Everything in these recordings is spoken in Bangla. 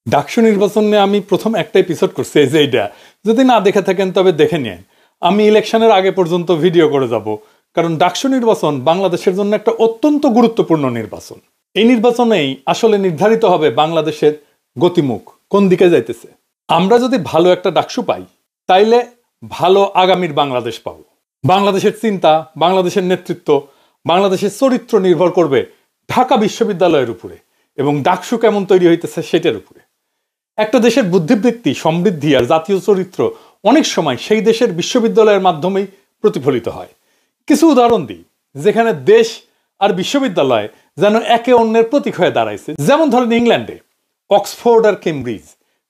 ডাকসু নির্বাচন নিয়ে আমি প্রথম একটা এপিসোড করছি, এই যে এইটা যদি না দেখে থাকেন তবে দেখে নিন। আমি ইলেকশনের আগে পর্যন্ত ভিডিও করে যাব, কারণ ডাকসু নির্বাচন বাংলাদেশের জন্য একটা অত্যন্ত গুরুত্বপূর্ণ নির্বাচন। এই নির্বাচনেই আসলে নির্ধারিত হবে বাংলাদেশের গতিমুখ কোন দিকে যাইতেছে। আমরা যদি ভালো একটা ডাকসু পাই তাইলে ভালো আগামীর বাংলাদেশ পাবো। বাংলাদেশের চিন্তা, বাংলাদেশের নেতৃত্ব, বাংলাদেশের চরিত্র নির্ভর করবে ঢাকা বিশ্ববিদ্যালয়ের উপরে এবং ডাকসু কেমন তৈরি হইতেছে সেটার উপরে। একটা দেশের বুদ্ধিবৃত্তি, সমৃদ্ধি আর জাতীয় চরিত্র অনেক সময় সেই দেশের বিশ্ববিদ্যালয়ের মাধ্যমেই প্রতিফলিত হয়। কিছু উদাহরণ দিই, যেখানে দেশ আর বিশ্ববিদ্যালয় যেন একে অন্যের প্রতীক হয়ে দাঁড়াইছে। যেমন ধরেন ইংল্যান্ডে অক্সফোর্ড আর কেমব্রিজ,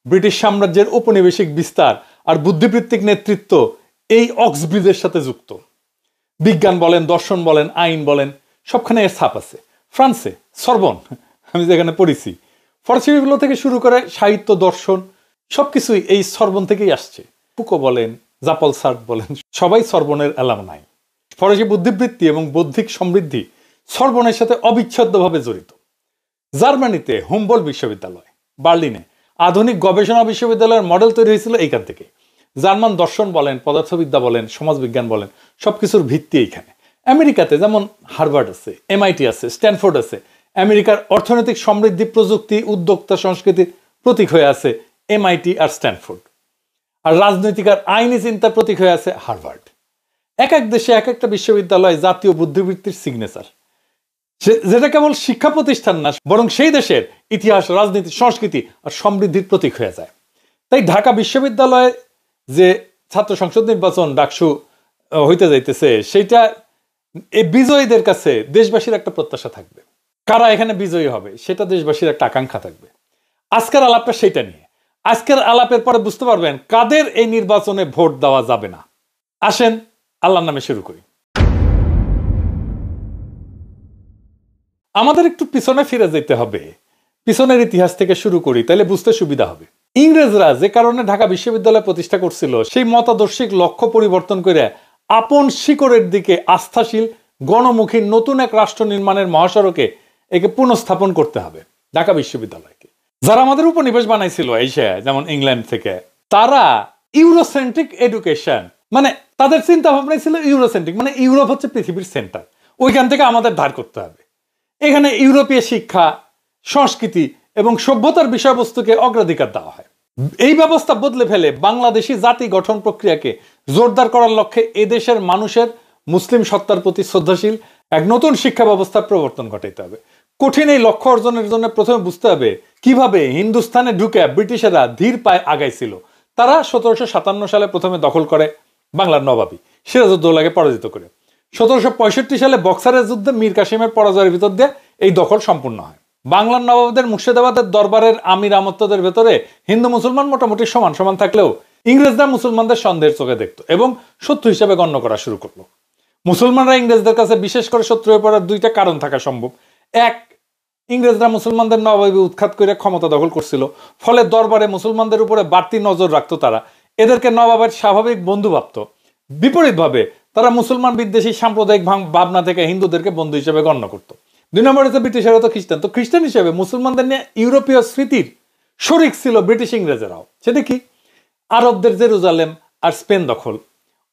ব্রিটিশ সাম্রাজ্যের ঔপনিবেশিক বিস্তার আর বুদ্ধিবৃত্তিক নেতৃত্ব এই অক্সব্রিজের সাথে যুক্ত। বিজ্ঞান বলেন, দর্শন বলেন, আইন বলেন, সবখানে এর ছাপ আছে। ফ্রান্সে সরবন, আমি যেখানে পড়েছি, ফরাসি বিপ্লব থেকে শুরু করে সাহিত্য, দর্শন সবকিছুই এই সরবন থেকেই আসছে। ফুকো বলেন, জাপল সার্ট বলেন, সবাই সরবনের অ্যালামনাই। ফরাসি বুদ্ধিবৃত্তি এবং বৌদ্ধিক সমৃদ্ধি সরবনের সাথে অবিচ্ছেদ্যভাবে জড়িত। জার্মানিতে হুমবোল্ট বিশ্ববিদ্যালয়, বার্লিনে আধুনিক গবেষণা বিশ্ববিদ্যালয়ের মডেল তৈরি হয়েছিল এইখান থেকে। জার্মান দর্শন বলেন, পদার্থবিদ্যা বলেন, সমাজবিজ্ঞান বলেন, সবকিছুর ভিত্তি এইখানে। আমেরিকাতে যেমন হার্ভার্ড আছে, MIT আছে, স্ট্যানফোর্ড আছে। আমেরিকার অর্থনৈতিক সমৃদ্ধি, প্রযুক্তি, উদ্যোক্তা সংস্কৃতির প্রতীক হয়ে আছে MIT আর স্ট্যানফোর্ড। আর রাজনৈতিক আর আইনি চিন্তার প্রতীক হয়ে আছে হার্ভার্ড। এক এক দেশে এক একটা বিশ্ববিদ্যালয় জাতীয় বুদ্ধিবৃত্তির সিগনেচার, যেটা কেবল শিক্ষা প্রতিষ্ঠান না, বরং সেই দেশের ইতিহাস, রাজনীতি, সংস্কৃতি আর সমৃদ্ধির প্রতীক হয়ে যায়। তাই ঢাকা বিশ্ববিদ্যালয়ে যে ছাত্র সংসদ নির্বাচন ডাকসু হইতে যাইতেছে, সেইটা এই বিজয়ীদের কাছে দেশবাসীর একটা প্রত্যাশা থাকবে। কারা এখানে বিজয়ী হবে সেটা দেশবাসীর একটা আকাঙ্ক্ষা থাকবে। আজকের আলাপটা সেটা নিয়ে। আজকের আলাপের পরে বুঝতে পারবেন কাদের এই নির্বাচনে ভোট দেওয়া যাবে না। আসেন আল্লাহর নামে শুরু করি। আমাদের একটু পিছনে ফিরে যেতে হবে, পিছনের ইতিহাস থেকে শুরু করি, তাহলে বুঝতে সুবিধা হবে। ইংরেজরা যে কারণে ঢাকা বিশ্ববিদ্যালয় প্রতিষ্ঠা করছিল, সেই মতাদর্শিক লক্ষ্য পরিবর্তন করে আপন শিকড়ের দিকে আস্থাশীল, গণমুখী নতুন এক রাষ্ট্র নির্মাণের মহাসড়কে একে পুনঃস্থাপন করতে হবে ঢাকা বিশ্ববিদ্যালয়কে। যারা আমাদের উপনিবেশ বানাইছিল এশিয়ায়, যেমন ইংল্যান্ড থেকে, তারা ইউরোসেন্ট্রিক এডুকেশন, মানে তাদের চিন্তা ভাবনাই ছিল ইউরোসেন্ট্রিক, মানে ইউরোপ হচ্ছে পৃথিবীর সেন্টার, ওইখান থেকে আমাদের ধার করতে হবে। এখানে ইউরোপীয় শিক্ষা, সংস্কৃতি এবং সভ্যতার বিষয়বস্তুকে অগ্রাধিকার দেওয়া হয়। এই ব্যবস্থা বদলে ফেলে বাংলাদেশি জাতি গঠন প্রক্রিয়াকে জোরদার করার লক্ষ্যে এদেশের মানুষের মুসলিম সত্তার প্রতি শ্রদ্ধাশীল এক নতুন শিক্ষা ব্যবস্থার প্রবর্তন ঘটাইতে হবে। কঠিন এই লক্ষ্য অর্জনের জন্য প্রথমে বুঝতে হবে কিভাবে হিন্দুস্তানে ঢুকে ব্রিটিশেরা ধীর পায়ে আগাইছিল। তারা 1757 সালে প্রথমে দখল করে বাংলার নবাবী সিরাজউদ্দৌলাকে পরাজিত করে। 1765 সালে বক্সারের যুদ্ধে মীর কাসিমের পরাজয়ের ভিতর দিয়ে এই দখল সম্পূর্ণ হয়। বাংলার নবাবদের মুর্শিদাবাদের দরবারের আমির আমত্তদের ভেতরে হিন্দু মুসলমান মোটামুটি সমান সমান থাকলেও ইংরেজরা মুসলমানদের সন্দেহের চোখে দেখত এবং শত্রু হিসেবে গণ্য করা শুরু করলো। মুসলমানরা ইংরেজদের কাছে বিশেষ করে শত্রু হয়ে পড়ার দুইটা কারণ থাকা সম্ভব। এক, ইংরেজরা মুসলমানদের নবাবী উৎখাত করে ক্ষমতা দখল করছিল, ফলে দরবারে মুসলমানদের উপরে বাড়তি নজর রাখতো। তারা এদেরকে নবাবের স্বাভাবিক বন্ধু ভাবত। বিপরীতভাবে তারা মুসলমান বিদ্বেষী সাম্প্রদায়িক ভাবনা থেকে হিন্দুদেরকে বন্ধু হিসেবে গণ্য করত। 2 নম্বরে তো ব্রিটিশেরা তো খ্রিস্টান, তো খ্রিস্টান হিসেবে মুসলমানদের নিয়ে ইউরোপীয় স্মৃতির শরিক ছিল ব্রিটিশ ইংরেজেরাও। সেটা কি? আরবদের জেরুজালেম আর স্পেন দখল,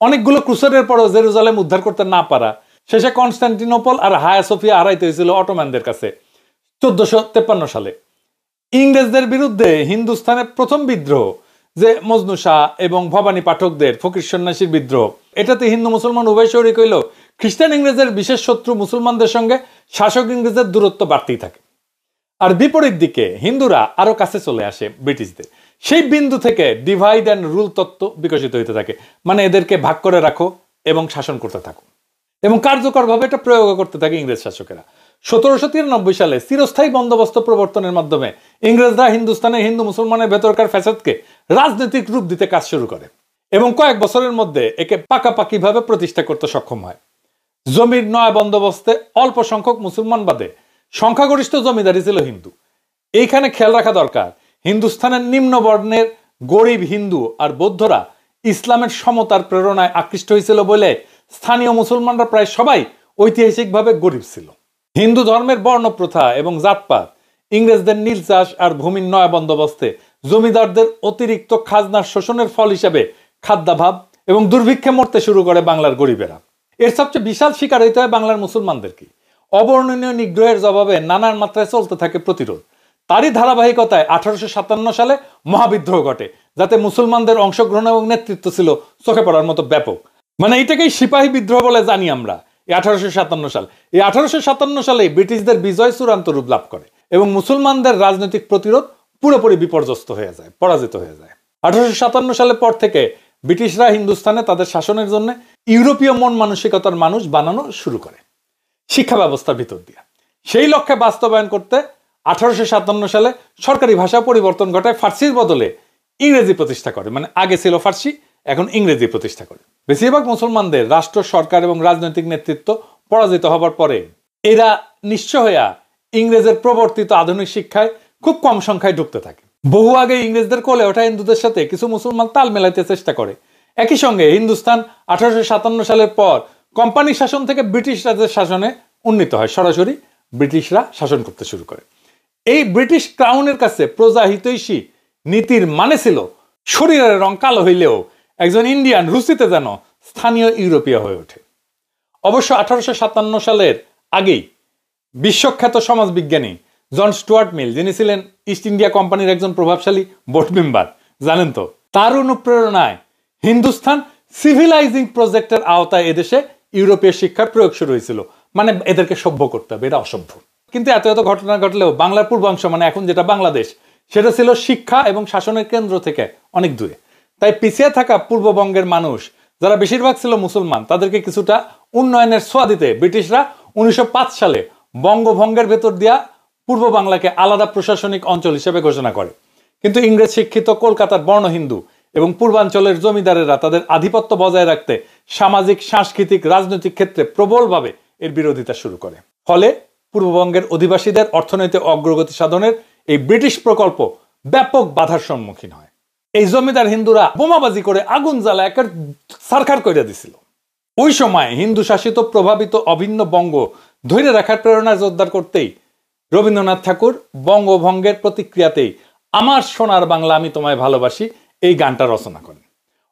অনেকগুলো ক্রুসেডের পরেও জেরুজালেম উদ্ধার করতে না পারা, শেষে কনস্টান্টিনোপল আর হায়া সোফিয়া হারাইতে হয়েছিল অটোম্যানদের কাছে 1453 সালে। ইংরেজদের বিরুদ্ধে হিন্দুস্তানের প্রথম বিদ্রোহ, যে মজনু শাহ এবং ভবানী পাঠকদের ফকির সন্ন্যাসীর বিদ্রোহ, এটাতে হিন্দু মুসলমান উভয় শরিক হইল। খ্রিস্টান ইংরেজের বিশেষ শত্রু মুসলমানদের সঙ্গে শাসক ইংরেজের দূরত্ব বাড়তেই থাকে। আর বিপরীত দিকে হিন্দুরা আরো কাছে চলে আসে ব্রিটিশদের। সেই বিন্দু থেকে ডিভাইড অ্যান্ড রুল তত্ত্ব বিকশিত হইতে থাকে, মানে এদেরকে ভাগ করে রাখো এবং শাসন করতে থাকো, এবং কার্যকরভাবে এটা প্রয়োগ করতে থাকে ইংরেজ শাসকেরা। 1793 সালে চিরস্থায়ী বন্দোবস্ত প্রবর্তনের মাধ্যমে ইংরেজরা হিন্দুস্তানে হিন্দু মুসলমানের ভেতরকার ফ্যাসাদকে রাজনৈতিক রূপ দিতে কাজ শুরু করে এবং কয়েক বছরের মধ্যে একে পাকাপাকিভাবে প্রতিষ্ঠা করতে সক্ষম হয়। জমির নয় বন্দোবস্তে অল্প সংখ্যক মুসলমান বাদে সংখ্যাগরিষ্ঠ জমিদারি ছিল হিন্দু। এইখানে খেয়াল রাখা দরকার, হিন্দুস্থানের নিম্ন বর্ণের গরিব হিন্দু আর বৌদ্ধরা ইসলামের সমতার প্রেরণায় আকৃষ্ট হয়েছিল বলে স্থানীয় মুসলমানরা প্রায় সবাই ঐতিহাসিকভাবে গরিব ছিল। হিন্দু ধর্মের বর্ণ প্রথা এবং জাতপাত, ইংরেজদের নীল চাষ আর ভূমির নয় বন্দোবস্তে জমিদারদের অতিরিক্ত খাজনার শোষণের ফল হিসেবে খাদ্যাভাব এবং দুর্ভিক্ষে মরতে শুরু করে বাংলার গরিবেরা। এর সবচেয়ে বিশাল শিকার হইতে হয় বাংলার মুসলমানদেরকে। অবর্ণনীয় নিগ্রহের জবাবে নানান মাত্রায় চলতে থাকে প্রতিরোধ। তারই ধারাবাহিকতায় 1857 সালে মহাবিদ্রোহ ঘটে, যাতে মুসলমানদের অংশগ্রহণ এবং নেতৃত্ব ছিল চোখে পড়ার মতো ব্যাপক। মানে এটাকেই সিপাহী বিদ্রোহ বলে জানি আমরা। এই 1857 সাল, এই 1857 সালে ব্রিটিশদের বিজয় চূড়ান্ত রূপ লাভ করে এবং মুসলমানদের রাজনৈতিক প্রতিরোধ পুরোপুরি বিপর্যস্ত হয়ে যায়, পরাজিত হয়ে যায়। 1857 সালের পর থেকে ব্রিটিশরা হিন্দুস্তানে তাদের শাসনের জন্য ইউরোপীয় মন মানসিকতার মানুষ বানানো শুরু করে শিক্ষা ব্যবস্থার ভিতর দিয়ে। সেই লক্ষ্যে বাস্তবায়ন করতে 1857 সালে সরকারি ভাষা পরিবর্তন ঘটায়, ফার্সির বদলে ইংরেজি প্রতিষ্ঠা করে। মানে আগে ছিল ফার্সি, এখন ইংরেজি প্রতিষ্ঠা করে। বেশিরভাগ মুসলমানদের রাষ্ট্র, সরকার এবং রাজনৈতিক নেতৃত্ব পরাজিত হবার পরে এরা নিঃস্ব হইয়া ইংরেজের প্রবর্তিত আধুনিক শিক্ষায় খুব কম সংখ্যায় ঢুকতে থাকে। বহু আগে ইংরেজদের কোলে ওঠা হিন্দুদের সাথে কিছু মুসলমান তাল মেলাইতে চেষ্টা করে। একই সঙ্গে হিন্দুস্তান 1857 সালের পর কোম্পানি শাসন থেকে ব্রিটিশ রাজের শাসনে উন্নীত হয়, সরাসরি ব্রিটিশরা শাসন করতে শুরু করে। এই ব্রিটিশ ক্রাউনের কাছে প্রজা হিতৈষী নীতির মানে ছিল শরীরের রং কালো হইলেও একজন ইন্ডিয়ান রুচিতে যেন স্থানীয় ইউরোপীয় হয়ে ওঠে। অবশ্য 1857 সালের আগেই বিশ্বখ্যাত সমাজবিজ্ঞানী জন স্টুয়ার্ট মিল, যিনি ছিলেন ইস্ট ইন্ডিয়া কোম্পানির একজন প্রভাবশালী বোর্ড মেম্বার, জানেন তো, তার অনুপ্রেরণায় হিন্দুস্তান সিভিলাইজিং প্রজেক্টের আওতায় এদেশে ইউরোপীয় শিক্ষার প্রয়োগ শুরু হয়েছিল। মানে এদেরকে সভ্য করতে হবে, এরা অসভ্য। কিন্তু এত এত ঘটনা ঘটলেও বাংলার পূর্বাংশ, মানে এখন যেটা বাংলাদেশ, সেটা ছিল শিক্ষা এবং শাসনের কেন্দ্র থেকে অনেক দূরে। তাই পিছিয়ে থাকা পূর্ববঙ্গের মানুষ, যারা বেশিরভাগ ছিল মুসলমান, তাদেরকে কিছুটা উন্নয়নের ছোঁয়া দিতে ব্রিটিশরা 1905 সালে বঙ্গভঙ্গের ভেতর দিয়া পূর্ব বাংলাকে আলাদা প্রশাসনিক অঞ্চল হিসেবে ঘোষণা করে। কিন্তু ইংরেজ শিক্ষিত কলকাতার বর্ণ হিন্দু এবং পূর্বাঞ্চলের জমিদারেরা তাদের আধিপত্য বজায় রাখতে সামাজিক, সাংস্কৃতিক, রাজনৈতিক ক্ষেত্রে প্রবলভাবে এর বিরোধিতা শুরু করে। ফলে পূর্ববঙ্গের অধিবাসীদের অর্থনৈতিক অগ্রগতি সাধনের এই ব্রিটিশ প্রকল্প ব্যাপক বাধার সম্মুখীন হয়। এই জমিদার হিন্দুরা বোমাবাজি করে আগুন জ্বালা একের সারখার করে দিছিল। ওই সময় হিন্দু শাসিত প্রভাবিত অভিন্ন বঙ্গ ধরে রাখার প্রেরণা জোরদার করতেই রবীন্দ্রনাথ ঠাকুর বঙ্গভঙ্গের প্রতিক্রিয়াতেই আমার সোনার বাংলা আমি তোমায় ভালোবাসি এই গানটা রচনা করেন।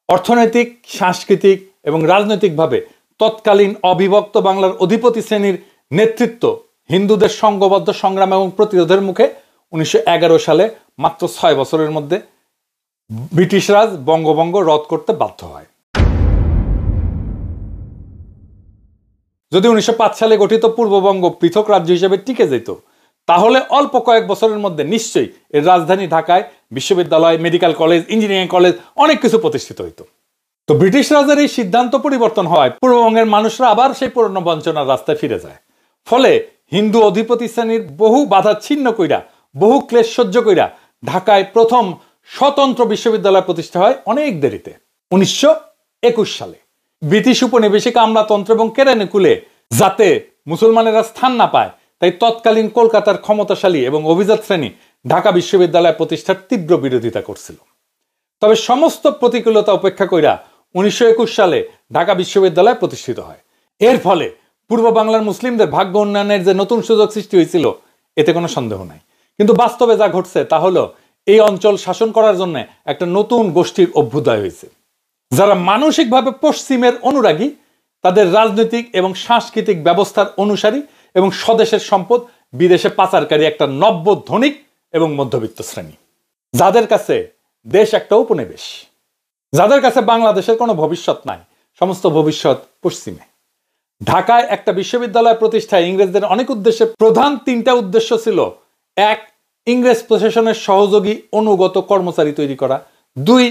অর্থনৈতিক, সাংস্কৃতিক এবং রাজনৈতিকভাবে তৎকালীন অবিভক্ত বাংলার অধিপতি শ্রেণীর নেতৃত্ব হিন্দুদের সংঘবদ্ধ সংগ্রাম এবং প্রতিরোধের মুখে 1911 সালে মাত্র 6 বছরের মধ্যে ব্রিটিশ রাজ বঙ্গভঙ্গ রদ করতে বাধ্য হয়। যদি 1905 সালে গঠিত পূর্ববঙ্গ পৃথক রাজ্য হিসেবে টিকে যেত, তাহলে অল্প কয়েক বছরের মধ্যে নিশ্চয়ই এর রাজধানী ঢাকায় বিশ্ববিদ্যালয়, মেডিকেল কলেজ, ইঞ্জিনিয়ারিং কলেজ অনেক কিছু প্রতিষ্ঠিত হইত। তো ব্রিটিশ রাজের এই সিদ্ধান্ত পরিবর্তন হয় পূর্ববঙ্গের মানুষরা আবার সেই পুরনো বঞ্চনার রাস্তায় ফিরে যায়। ফলে হিন্দু অধিপতি শ্রেণীর বহু বাধা ছিন্ন কইরা, বহু ক্লেশ সহ্য কইরা ঢাকায় প্রথম স্বতন্ত্র বিশ্ববিদ্যালয় প্রতিষ্ঠা হয় অনেক দেরিতে, 1921 সালে। ব্রিটিশ উপনিবেশিক আমলাতন্ত্র এবং কেরানিকুলে যাতে মুসলমানেরা স্থান না পায়, তাই তৎকালীন কলকাতার ক্ষমতাশালী এবং অভিজাত শ্রেণী ঢাকা বিশ্ববিদ্যালয় প্রতিষ্ঠার তীব্র বিরোধিতা করছিল। তবে সমস্ত প্রতিকূলতা উপেক্ষা কইরা 1921 সালে ঢাকা বিশ্ববিদ্যালয় প্রতিষ্ঠিত হয়। এর ফলে পূর্ব বাংলার মুসলিমদের ভাগ্য উন্নয়নের যে নতুন সুযোগ সৃষ্টি হয়েছিল, এতে কোনো সন্দেহ নাই। কিন্তু বাস্তবে যা ঘটছে তা হলো এই অঞ্চল শাসন করার জন্য একটা নতুন গোষ্ঠীর অভ্যুদয় হয়েছে, যারা মানসিকভাবে পশ্চিমের অনুরাগী, তাদের রাজনৈতিক এবং সাংস্কৃতিক ব্যবস্থার অনুসারী এবং স্বদেশের সম্পদ বিদেশে পাচারকারী একটা নব্য ধনিক এবং মধ্যবিত্ত শ্রেণী, যাদের কাছে দেশ একটা উপনিবেশ, যাদের কাছে বাংলাদেশের কোনো ভবিষ্যৎ নাই, সমস্ত ভবিষ্যৎ পশ্চিমে। ঢাকায় একটা বিশ্ববিদ্যালয় প্রতিষ্ঠায় ইংরেজদের অনেক উদ্দেশ্যে প্রধান 3টা উদ্দেশ্য ছিল: 1, ইংরেজ প্রশাসনের সহযোগী অনুগত কর্মচারী তৈরি করা; 2,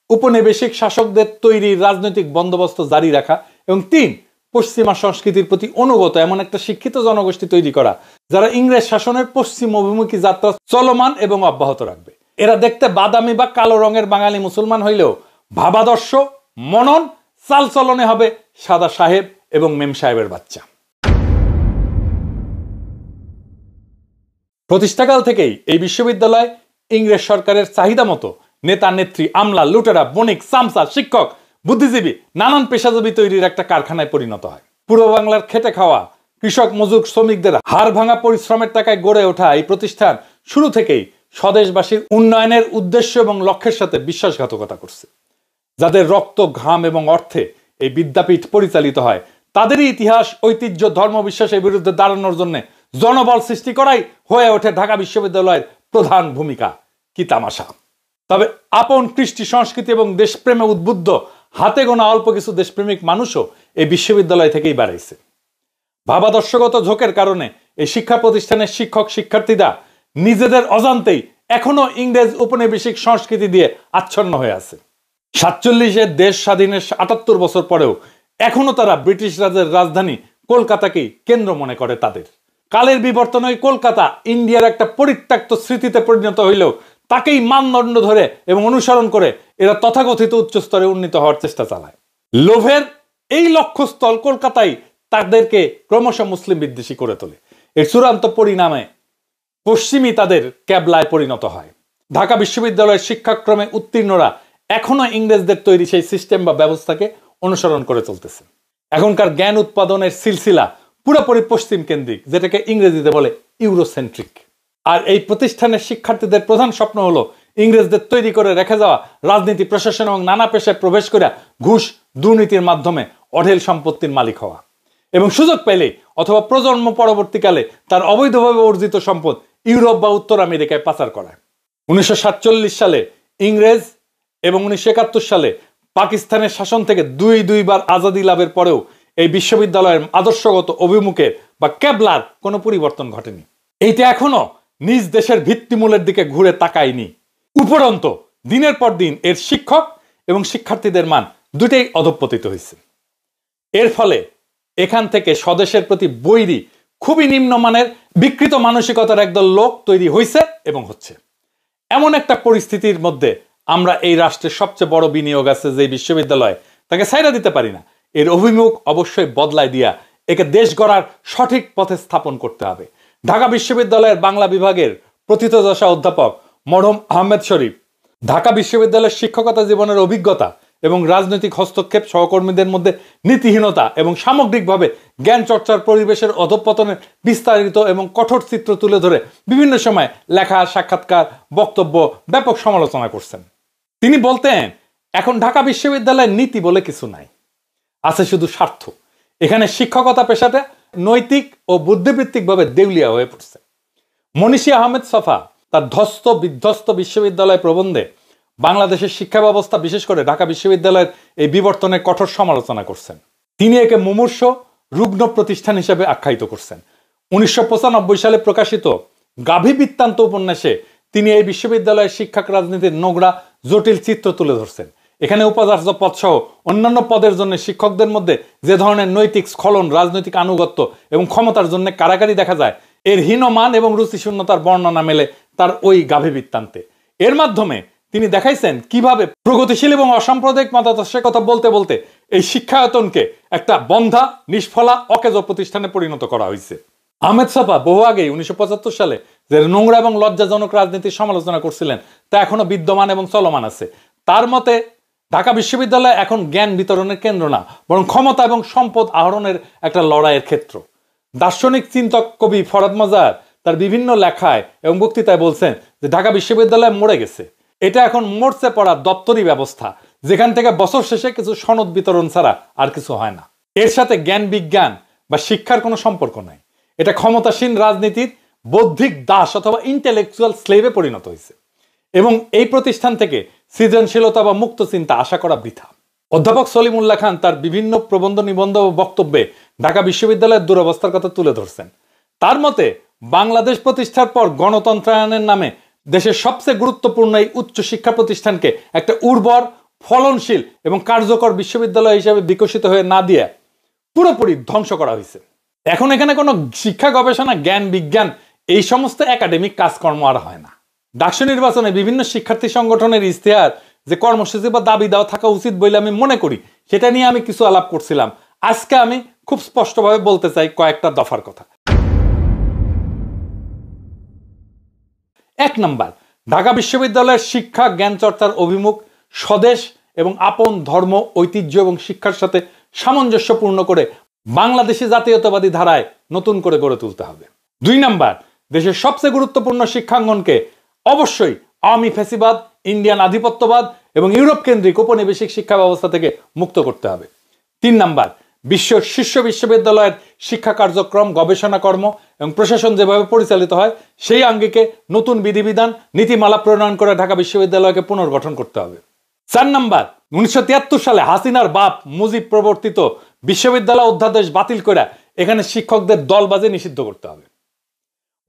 উপনিবেশিক শাসকদের তৈরি রাজনৈতিক বন্দোবস্ত জারি রাখা; এবং 3, পশ্চিমা সংস্কৃতির প্রতি অনুগত এমন একটা শিক্ষিত জনগোষ্ঠী তৈরি করা, যারা ইংরেজ শাসনের পশ্চিম অভিমুখী যাত্রা চলমান এবং অব্যাহত রাখবে। এরা দেখতে বাদামি বা কালো রঙের বাঙালি মুসলমান হইলেও ভাবাদর্শ, মনন, চালচলনে হবে সাদা সাহেব এবং মেম সাহেবের বাচ্চা। প্রতিষ্ঠাকাল থেকেই এই বিশ্ববিদ্যালয় ইংরেজ সরকারের চাহিদা মতো নেতা নেত্রী, আমলা, লুটেরা, বণিক, সামসা, শিক্ষক, বুদ্ধিজীবী, নানান পেশাজীবী তৈরির একটা কারখানায় পরিণত হয়। পূর্ব বাংলার খেটে খাওয়া কৃষক, মজুর, শ্রমিকদের হাড় ভাঙা পরিশ্রমের টাকায় গড়ে ওঠা এই প্রতিষ্ঠান শুরু থেকেই স্বদেশবাসীর উন্নয়নের উদ্দেশ্য এবং লক্ষ্যের সাথে বিশ্বাসঘাতকতা করছে। যাদের রক্ত, ঘাম এবং অর্থে এই বিদ্যাপীঠ পরিচালিত হয়, তাদেরই ইতিহাস, ঐতিহ্য, ধর্মবিশ্বাসের বিরুদ্ধে দাঁড়ানোর জন্য জনবল সৃষ্টি করাই হয়ে ওঠে ঢাকা বিশ্ববিদ্যালয়ের প্রধান ভূমিকা। কি তামাশা! তবে আপন কৃষ্টি, সংস্কৃতি এবং দেশপ্রেমে উদ্বুদ্ধ হাতে গোনা অল্প কিছু দেশপ্রেমিক মানুষও এই বিশ্ববিদ্যালয় থেকেই বাড়াইছে। ভাবাদর্শগত ঝোঁকের কারণে এই শিক্ষা প্রতিষ্ঠানের শিক্ষক শিক্ষার্থীরা নিজেদের অজান্তেই এখনো ইংরেজ উপনিবেশিক সংস্কৃতি দিয়ে আচ্ছন্ন হয়ে আছে। 47-এর দেশ স্বাধীনের 78 বছর পরেও এখনো তারা ব্রিটিশ রাজের রাজধানী কলকাতাকেই কেন্দ্র মনে করে তাদের। কালের বিবর্তনে কলকাতা ইন্ডিয়ার একটা পরিত্যক্ত স্মৃতিতে পরিণত হইলেও তাকেই মানদণ্ড ধরে এবং অনুসরণ করে এরা তথাকথিত উচ্চস্তরে উন্নীত হওয়ার চেষ্টা চালায়। লোভের এই লক্ষ্যস্থল কলকাতায় তাদেরকে ক্রমশ মুসলিম বিদ্বেষী করে তোলে। এর চূড়ান্ত পরিণামে পশ্চিমী তাদের ক্যাবলায় পরিণত হয়। ঢাকা বিশ্ববিদ্যালয়ের শিক্ষাক্রমে উত্তীর্ণরা এখনো ইংরেজদের তৈরি সেই সিস্টেম বা ব্যবস্থাকে অনুসরণ করে চলতেছে। এখনকার জ্ঞান উৎপাদনের সিলসিলা পুরোপুরি পশ্চিম কেন্দ্রিক, যেটাকে ইংরেজিতে বলে ইউরোসেন্ট্রিক। আর এই প্রতিষ্ঠানের শিক্ষার্থীদের প্রধান স্বপ্ন হলো ইংরেজদের তৈরি করে রেখে যাওয়া রাজনীতি, প্রশাসন এবং নানা পেশায় প্রবেশ করে ঘুষ, দুর্নীতির মাধ্যমে অঢেল সম্পত্তির মালিক হওয়া এবং সুযোগ পেলে অথবা প্রজন্ম পরবর্তীকালে তার অবৈধভাবে অর্জিত সম্পদ ইউরোপ বা উত্তর আমেরিকায় পাচার করা। 1947 সালে ইংরেজ এবং 1971 সালে পাকিস্তানের শাসন থেকে দুইবার আজাদি লাভের পরেও এই বিশ্ববিদ্যালয়ের আদর্শগত অভিমুখের বা ক্যাবলার কোনো পরিবর্তন ঘটেনি। এইটা এখনো নিজ দেশের ভিত্তিমূলের দিকে ঘুরে তাকায়নি। উপরন্ত দিনের পর দিন এর শিক্ষক এবং শিক্ষার্থীদের মান দুটেই অধঃপতিত হয়েছে। এর ফলে এখান থেকে স্বদেশের প্রতি বৈরী, খুবই নিম্নমানের বিকৃত মানসিকতার একদল লোক তৈরি হয়েছে এবং হচ্ছে। এমন একটা পরিস্থিতির মধ্যে আমরা এই রাষ্ট্রের সবচেয়ে বড় বিনিয়োগ আছে যে বিশ্ববিদ্যালয়, তাকে ছাইড়া দিতে পারি না। এর অভিমুখ অবশ্যই বদলায় দিয়া একে দেশ গড়ার সঠিক পথে স্থাপন করতে হবে। ঢাকা বিশ্ববিদ্যালয়ের বাংলা বিভাগের প্রথিতযশা অধ্যাপক মরহুম আহমেদ শরীফ ঢাকা বিশ্ববিদ্যালয়ের শিক্ষকতা জীবনের অভিজ্ঞতা এবং রাজনৈতিক হস্তক্ষেপ, সহকর্মীদের মধ্যে নীতিহীনতা এবং সামগ্রিকভাবে জ্ঞান চর্চার পরিবেশের অধঃপতনের বিস্তারিত এবং কঠোর চিত্র তুলে ধরে বিভিন্ন সময় লেখা, সাক্ষাৎকার, বক্তব্য ব্যাপক সমালোচনা করছেন। তিনি বলতেন, এখন ঢাকা বিশ্ববিদ্যালয়ের নীতি বলে কিছু নাই, আছে শুধু স্বার্থ। এখানে শিক্ষকতা পেশাটা নৈতিক ও বুদ্ধিবৃত্তিকভাবে দেউলিয়া হয়ে পড়ছে। মনীষী আহমেদ ছফা তার ধ্বস্ত বিধ্বস্ত বিশ্ববিদ্যালয় প্রবন্ধে বাংলাদেশের শিক্ষা ব্যবস্থা, বিশেষ করে ঢাকা বিশ্ববিদ্যালয়ের এই বিবর্তনের কঠোর সমালোচনা করছেন। তিনি একে মুমূর্ষ, রুগ্ন প্রতিষ্ঠান হিসেবে আখ্যায়িত করছেন। 1995 সালে প্রকাশিত গাভী বৃত্তান্ত উপন্যাসে তিনি এই বিশ্ববিদ্যালয়ের শিক্ষক রাজনীতির নোংরা জটিল চিত্র তুলে ধরছেন। এখানে উপাচার্য পদ সহ অন্যান্য পদের জন্য শিক্ষকদের মধ্যে যে ধরনের নৈতিক স্খলন, রাজনৈতিক আনুগত্য এবং ক্ষমতার জন্য কারাগারি দেখা যায়, এর হীনমান এবং রুচিশূন্যতার বর্ণনা মেলে তার ওই গাভী বৃত্তান্তে। এর মাধ্যমে তিনি দেখাইছেন কিভাবে প্রগতিশীল এবং অসাম্প্রদায়িক মতাদর্শের কথা বলতে বলতে এই শিক্ষায়তনকে একটা বন্ধা, নিষ্ফলা, অকেজো প্রতিষ্ঠানে পরিণত করা হয়েছে। আহমেদ ছফা বহু আগেই 1975 সালে যে নোংরা এবং লজ্জাজনক রাজনীতির সমালোচনা করছিলেন তা এখনো বিদ্যমান এবং চলমান আছে। তার মতে ঢাকা বিশ্ববিদ্যালয় এখন জ্ঞান বিতরণের কেন্দ্র না, বরং ক্ষমতা এবং সম্পদ আহরণের একটা লড়াইয়ের ক্ষেত্র। দার্শনিক চিন্তক কবি ফরাদ মাজার তার বিভিন্ন লেখায় এবং বক্তৃতায় বলছেন যে ঢাকা বিশ্ববিদ্যালয় মরে গেছে। এটা এখন মরচে পড়া দপ্তরি ব্যবস্থা, যেখান থেকে বছর শেষে কিছু সনদ বিতরণ ছাড়া আর কিছু হয় না। এর সাথে জ্ঞান বিজ্ঞান বা শিক্ষার কোনো সম্পর্ক নাই। এটা ক্ষমতাসীন রাজনীতির বৌদ্ধিক দাস অথবা ইন্টেলেকচুয়াল স্লেভে পরিণত হয়েছে এবং এই প্রতিষ্ঠান থেকে সৃজনশীলতা বা মুক্ত চিন্তা আশা করা বৃথা। অধ্যাপক সলিমুল্লাহ খান তার বিভিন্ন প্রবন্ধ, নিবন্ধ ও বক্তব্যে ঢাকা বিশ্ববিদ্যালয়ের দুরবস্থার কথা তুলে ধরছেন। তার মতে বাংলাদেশ প্রতিষ্ঠার পর গণতন্ত্রায়নের নামে দেশের সবচেয়ে গুরুত্বপূর্ণ এই উচ্চ শিক্ষা প্রতিষ্ঠানকে একটা উর্বর, ফলনশীল এবং কার্যকর বিশ্ববিদ্যালয় হিসেবে বিকশিত হয়ে না দিয়ে পুরোপুরি ধ্বংস করা হয়েছে। এখন এখানে কোনো শিক্ষা, গবেষণা, জ্ঞান বিজ্ঞান এই সমস্ত একাডেমিক কাজকর্ম আর হয় না। ডাকসু নির্বাচনে বিভিন্ন শিক্ষার্থী সংগঠনের ইশতেহার যে কর্মসূচি বা দাবি দেওয়া থাকা উচিত বলে আমি মনে করি, সেটা নিয়ে আমি কিছু আলাপ করছিলাম। আজকে আমি খুব স্পষ্টভাবে বলতে চাই কয়েকটা দফার কথা। 1 নাম্বার, ঢাকা বিশ্ববিদ্যালয়ের শিক্ষা জ্ঞান চর্চার অভিমুখ স্বদেশ এবং আপন ধর্ম, ঐতিহ্য এবং শিক্ষার সাথে সামঞ্জস্যপূর্ণ করে বাংলাদেশি জাতীয়তাবাদী ধারায় নতুন করে গড়ে তুলতে হবে। 2 নাম্বার, দেশের সবচেয়ে গুরুত্বপূর্ণ শিক্ষাঙ্গনকে অবশ্যই আওয়ামী ফ্যাসিবাদ, ইন্ডিয়ান আধিপত্যবাদ এবং ইউরোপ কেন্দ্রিক উপনিবেশিক শিক্ষা ব্যবস্থা থেকে মুক্ত করতে হবে। 3 নাম্বার, বিশ্বের শীর্ষ বিশ্ববিদ্যালয়ের শিক্ষা কার্যক্রম, গবেষণা কর্ম এবং প্রশাসন যেভাবে পরিচালিত হয় সেই আঙ্গিকে নতুন বিধিবিধান, নীতিমালা প্রণয়ন করে ঢাকা বিশ্ববিদ্যালয়কে পুনর্গঠন করতে হবে। 4 নাম্বার, 1973 সালে হাসিনার বাপ মুজিব প্রবর্তিত বিশ্ববিদ্যালয় অধ্যাদেশ বাতিল করে এখানে শিক্ষকদের দলবাজি নিষিদ্ধ করতে হবে।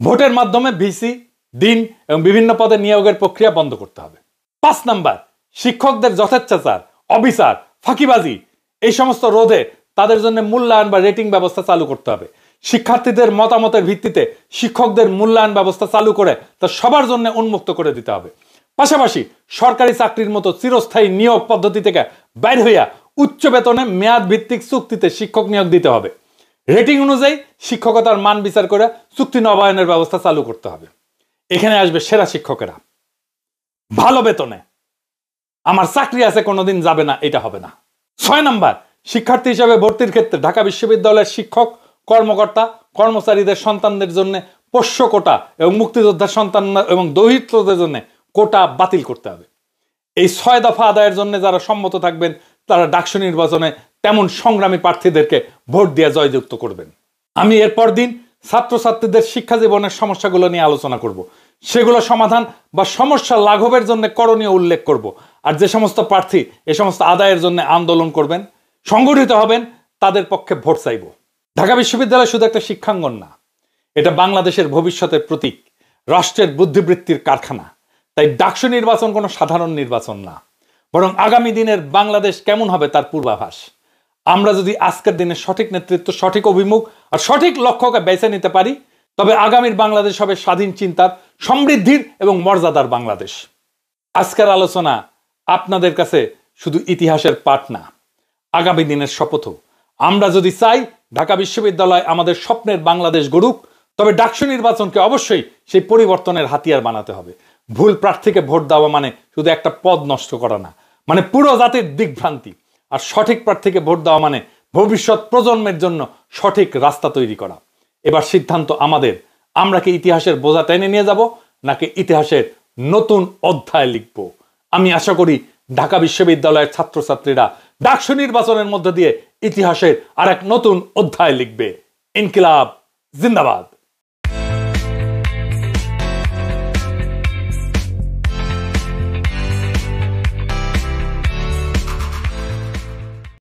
ভোটের মাধ্যমে ভিসি, ডিন এবং বিভিন্ন পদে নিয়োগের প্রক্রিয়া বন্ধ করতে হবে। 5 নাম্বার, শিক্ষকদের যথেচ্ছাচার, অবিচার, ফাঁকিবাজি এই সমস্ত রোধে তাদের জন্য মূল্যায়ন বা রেটিং ব্যবস্থা চালু করতে হবে। শিক্ষার্থীদের মতামতের ভিত্তিতে শিক্ষকদের মূল্যায়ন ব্যবস্থা চালু করে তা সবার জন্য উন্মুক্ত করে দিতে হবে। পাশাপাশি সরকারি চাকরির মতো চিরস্থায়ী নিয়োগ পদ্ধতি থেকে বাইর হইয়া উচ্চ বেতনে মেয়াদ ভিত্তিক চুক্তিতে শিক্ষক নিয়োগ দিতে হবে। রেটিং অনুযায়ী শিক্ষকতার মান বিচার করে চুক্তি নবায়নের ব্যবস্থা চালু করতে হবে। এখানে আসবে সেরা শিক্ষকেরা, ভালো বেতনে, আমার চাকরি আছে কোনোদিন যাবে না, এটা হবে না। 6 নাম্বার, শিক্ষার্থী হিসাবে ভর্তির ক্ষেত্রে ঢাকা বিশ্ববিদ্যালয়ের শিক্ষক, কর্মকর্তা, কর্মচারীদের সন্তানদের জন্য পোষ্য কোটা এবং মুক্তিযোদ্ধার সন্তান এবং দৌহিত্রদের জন্য কোটা বাতিল করতে হবে। এই 6 দফা আদায়ের জন্য যারা সম্মত থাকবেন তারা ডাকসু নির্বাচনে তেমন সংগ্রামী প্রার্থীদেরকে ভোট দিয়ে জয়যুক্ত করবেন। আমি এরপর দিন ছাত্রছাত্রীদের শিক্ষা জীবনের সমস্যাগুলো নিয়ে আলোচনা করব, সেগুলো সমাধান বা সমস্যা লাঘবের জন্য করণীয় উল্লেখ করব। আর যে সমস্ত প্রার্থী এ সমস্ত আদায়ের জন্য আন্দোলন করবেন, সংগঠিত হবেন, তাদের পক্ষে ভোট চাইব। ঢাকা বিশ্ববিদ্যালয় শুধু একটা শিক্ষাঙ্গন না, এটা বাংলাদেশের ভবিষ্যতের প্রতীক, রাষ্ট্রের বুদ্ধিবৃত্তির কারখানা। তাই ডাকসু নির্বাচন কোনো সাধারণ নির্বাচন না, বরং আগামী দিনের বাংলাদেশ কেমন হবে তার পূর্বাভাস। আমরা যদি আজকের দিনে সঠিক নেতৃত্ব, সঠিক অভিমুখ আর সঠিক লক্ষ্যকে বেছে নিতে পারি, তবে আগামীর বাংলাদেশ হবে স্বাধীন চিন্তার, সমৃদ্ধির এবং মর্যাদার বাংলাদেশ। আজকের আলোচনা আপনাদের কাছে শুধু ইতিহাসের পাঠ না, আগামী দিনের শপথও। আমরা যদি চাই ঢাকা বিশ্ববিদ্যালয় আমাদের স্বপ্নের বাংলাদেশ গড়ুক, তবে ডাকসু নির্বাচনকে অবশ্যই সেই পরিবর্তনের হাতিয়ার বানাতে হবে। ভুল প্রার্থীকে ভোট দেওয়া মানে শুধু একটা পদ নষ্ট করা না, মানে পুরো জাতির দিকভ্রান্তি। আর সঠিক প্রার্থীকে ভোট দেওয়া মানে ভবিষ্যৎ প্রজন্মের জন্য সঠিক রাস্তা তৈরি করা। এবার সিদ্ধান্ত আমাদের, আমরা কি ইতিহাসের বোঝা টেনে নিয়ে যাব নাকি ইতিহাসের নতুন অধ্যায় লিখব। আমি আশা করি ঢাকা বিশ্ববিদ্যালয়ের ছাত্রছাত্রীরা ডাকসু নির্বাচনের মধ্য দিয়ে ইতিহাসের আর এক নতুন অধ্যায় লিখবে। ইনকিলাব জিন্দাবাদ।